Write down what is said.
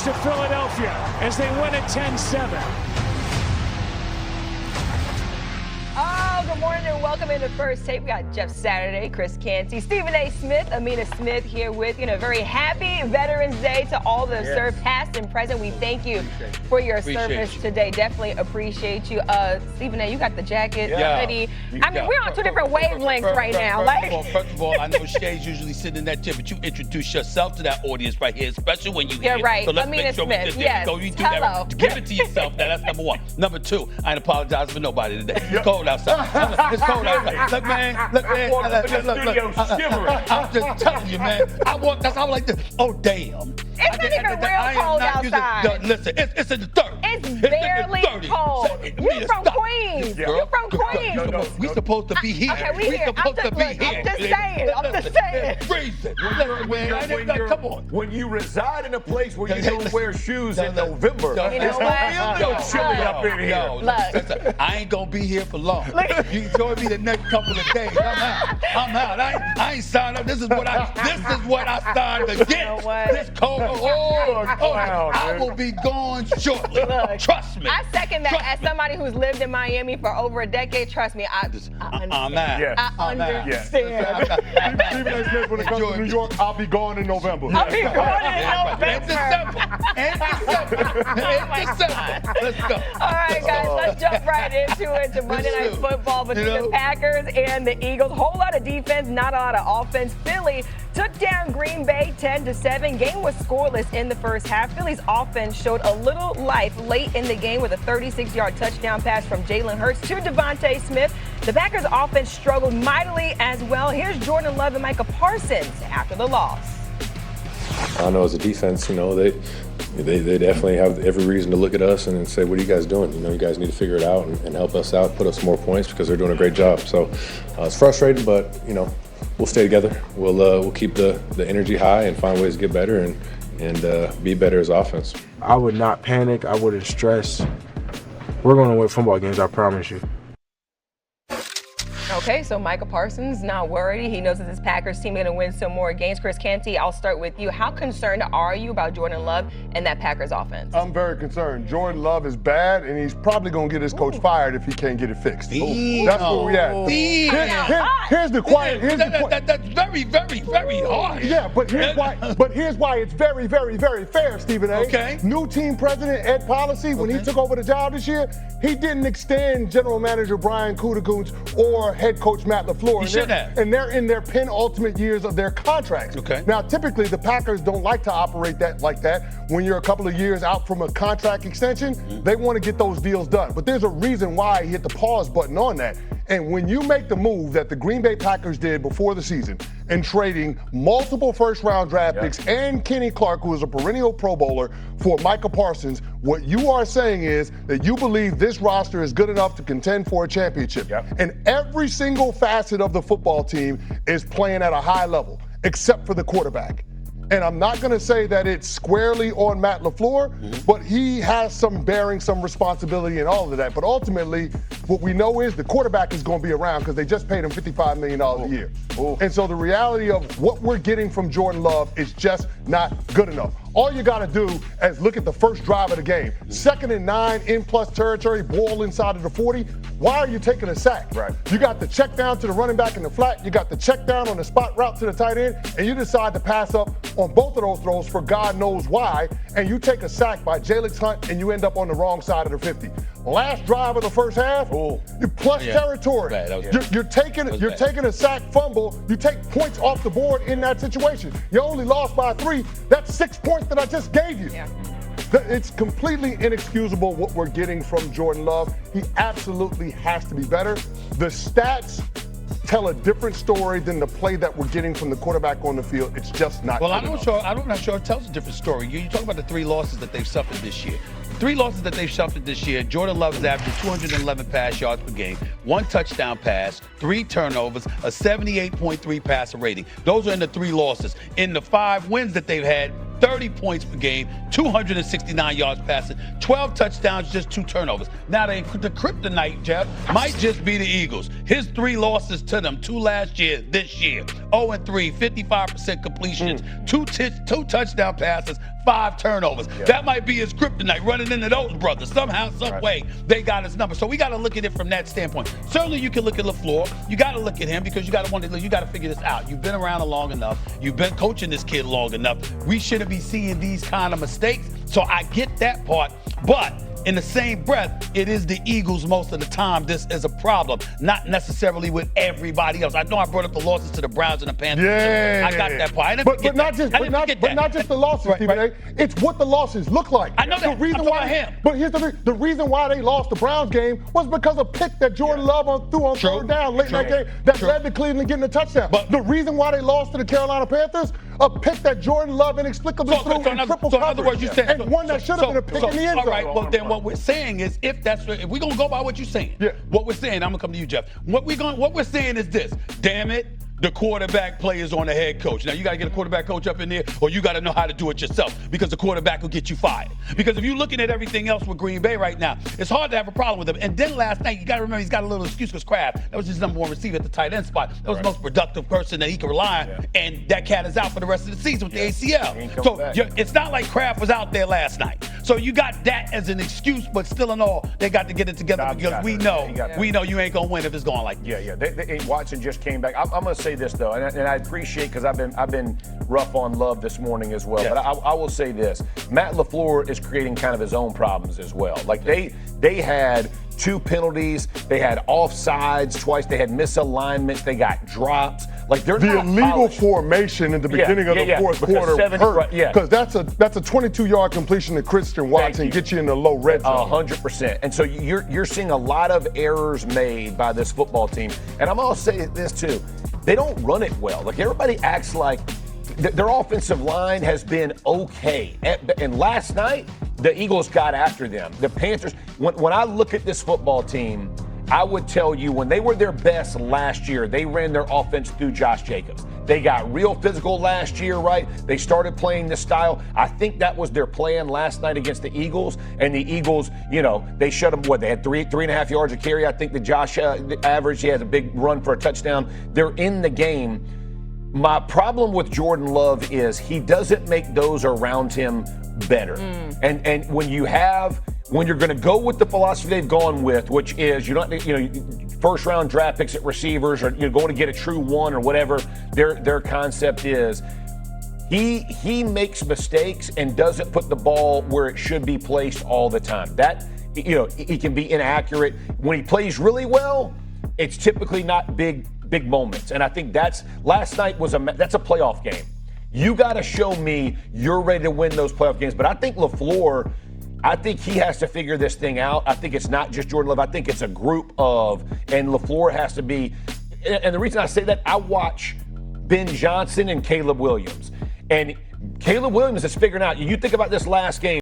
belongs to Philadelphia as they win it 10-7. Oh, good morning and welcome into First Take. We got Jeff Saturday, Chris Canty, Stephen A. Smith, Amina Smith here with you. Very happy Veterans Day to all that have served past and present. We thank you for your service today. Definitely appreciate you. Stephen A., you got the jacket, hoodie. I mean, we're on two different wavelengths right now. First of all, I know Shay's usually sitting in that chair, but you introduce yourself to that audience right here, especially when you hear. You're right. So let's Amina make sure Smith, we do hello. Give it to yourself. That's number one. Number two, I ain't apologizing for nobody today. It's cold outside. It's cold outside. Look, man. Look. I'm just telling you, man. That's how I like to. Oh, damn. It's not even real cold outside. Listen, it's in the 30s. It's barely cold. You're from Queens. You're from Queens. We supposed to be here. Okay, we supposed to be here. I'm just saying. Freezing. Come on. When you reside in a place where you don't wear shoes in November, it's a little chilly up in here. Listen, I ain't gonna be here for long. You can join me the next couple of days. I'm out. I ain't signed up. This is what I signed to get. This cold. I will be gone shortly. Look, trust me. I second that. As somebody who's lived in Miami for over a decade, trust me, I understand. I'm out. I understand. Stephen A. Smith, when it comes to New York, I'll be gone in November. I'll be gone in November. And December. Let's go. All right, guys, let's jump right into it. To Monday Night Football between the Packers and the Eagles. Whole lot of defense, not a lot of offense. Philly took down Green Bay 10-7. Game was scoreless in the first half. Philly's offense showed a little life late in the game with a 36-yard touchdown pass from Jalen Hurts to Devontae Smith. The Packers' offense struggled mightily as well. Here's Jordan Love and Micah Parsons after the loss. I know as a defense, they definitely have every reason to look at us and say, what are you guys doing? You guys need to figure it out and help us out, put us more points because they're doing a great job. So it's frustrating, but, we'll stay together. We'll keep the energy high and find ways to get better and be better as offense. I would not panic. I wouldn't stress. We're going to win football games, I promise you. Okay, so Micah Parsons not worried. He knows that this Packers team is going to win some more games. Chris Canty, I'll start with you. How concerned are you about Jordan Love and that Packers offense? I'm very concerned. Jordan Love is bad, and he's probably going to get his coach fired if he can't get it fixed. That's where we at. Here's the quiet. That's very, very, very hard. Yeah, but here's why it's very, very, very fair, Stephen A. Okay. New team president Ed Policy, when he took over the job this year, he didn't extend general manager Brian Gutekunst or head coach Matt LaFleur. He should have. And they're in their penultimate years of their contracts. Okay. Now, typically, the Packers don't like to operate like that. When you're a couple of years out from a contract extension, they want to get those deals done. But there's a reason why he hit the pause button on that. And when you make the move that the Green Bay Packers did before the season in trading multiple first-round draft picks and Kenny Clark, who is a perennial Pro Bowler, for Micah Parsons, what you are saying is that you believe this roster is good enough to contend for a championship. And every single facet of the football team is playing at a high level, except for the quarterback. And I'm not going to say that it's squarely on Matt LaFleur, but he has some bearing, some responsibility in all of that. But ultimately, what we know is the quarterback is going to be around because they just paid him $55 million a year. And so the reality of what we're getting from Jordan Love is just not good enough. All you got to do is look at the first drive of the game. 2nd and 9 in plus territory, ball inside of the 40. Why are you taking a sack? Right. You got the check down to the running back in the flat. You got the check down on the spot route to the tight end, and you decide to pass up on both of those throws for God knows why, and you take a sack by Jalix Hunt, and you end up on the wrong side of the 50. Last drive of the first half, plus territory. You're taking a sack fumble. You take points off the board in that situation. You only lost by 3. That's 6 points that I just gave you. It's completely inexcusable what we're getting from Jordan Love. He absolutely has to be better. The stats tell a different story than the play that we're getting from the quarterback on the field. It's just not. Well, I'm not sure it tells a different story. You talk about the 3 losses that they've suffered this year. 3 losses that they've suffered this year. Jordan Love is averaging 211 pass yards per game, 1 touchdown pass, 3 turnovers, a 78.3 passer rating. Those are in the 3 losses. In the 5 wins that they've had, 30 points per game, 269 yards passing, 12 touchdowns, just 2 turnovers. Now, the kryptonite, Jeff, might just be the Eagles. His 3 losses to them, 2 last year, this year. 0-3, 55% completions, 2 touchdown passes, 5 turnovers. Yeah. That might be his kryptonite, running into those brothers. Somehow, some way, they got his number. So we got to look at it from that standpoint. Certainly, you can look at LaFleur. You got to look at him because you got to figure this out. You've been around long enough. You've been coaching this kid long enough. We shouldn't be seeing these kind of mistakes. So I get that part, but in the same breath, it is the Eagles most of the time. This is a problem, not necessarily with everybody else. I know I brought up the losses to the Browns and the Panthers. Yeah, I got that part. But not just the losses, Stephen A. It's what the losses look like. I know that. The reason why him. But here's the reason why they lost the Browns game was because of a pick that Jordan Love threw on third down late in that game that led to Cleveland getting a touchdown. But the reason why they lost to the Carolina Panthers, a pick that Jordan Love inexplicably threw in triple coverage. In other words, you saying, and one that should have been a pick in the end zone. All right, well then what we're saying is if we're gonna go by what you're saying, what we're saying, I'm gonna come to you, Jeff. What we're saying is this: damn it, the quarterback play is on the head coach. Now you got to get a quarterback coach up in there, or you got to know how to do it yourself, because the quarterback will get you fired. Because if you're looking at everything else with Green Bay right now, it's hard to have a problem with him. And then last night, you got to remember, he's got a little excuse because Kraft, that was his number 1 receiver at the tight end spot. That was the most productive person that he could rely on, and that cat is out for the rest of the season with the ACL. So it's not like Kraft was out there last night. So you got that as an excuse, but still in all, they got to get it together because we know you ain't gonna win if it's going like this. Yeah. Watson just came back. I'm gonna say this though, and I appreciate, because I've been rough on Love this morning as well. But I will say this: Matt LaFleur is creating kind of his own problems as well. Like they had 2 penalties, they had offsides twice, they had misalignments, they got drops. Like they're the not illegal polished. Formation in the beginning of the fourth quarter hurt, because that's a 22-yard completion to Christian Watson, get you in the low red zone. 100%. And so you're seeing a lot of errors made by this football team. And I'm gonna say this too: they don't run it well. Like everybody acts like their offensive line has been okay. And last night, the Eagles got after them. The Panthers. When I look at this football team, I would tell you when they were their best last year, they ran their offense through Josh Jacobs. They got real physical last year, right? They started playing this style. I think that was their plan last night against the Eagles. And the Eagles, they shut them. They had 3.5 yards of carry. I think the Josh average, he had a big run for a touchdown. They're in the game. My problem with Jordan Love is he doesn't make those around him better. And when you're going to go with the philosophy they've gone with, which is first round draft picks at receivers, or you're going to get a true one, or whatever their concept is. He makes mistakes and doesn't put the ball where it should be placed all the time. That he can be inaccurate. When he plays really well, it's typically not big moments. And I think last night that's a playoff game. You got to show me you're ready to win those playoff games. But I think LaFleur, he has to figure this thing out. I think it's not just Jordan Love. I think it's a group and LaFleur has to be. And the reason I say that, I watch Ben Johnson and Caleb Williams. And Caleb Williams is figuring out, you think about this last game,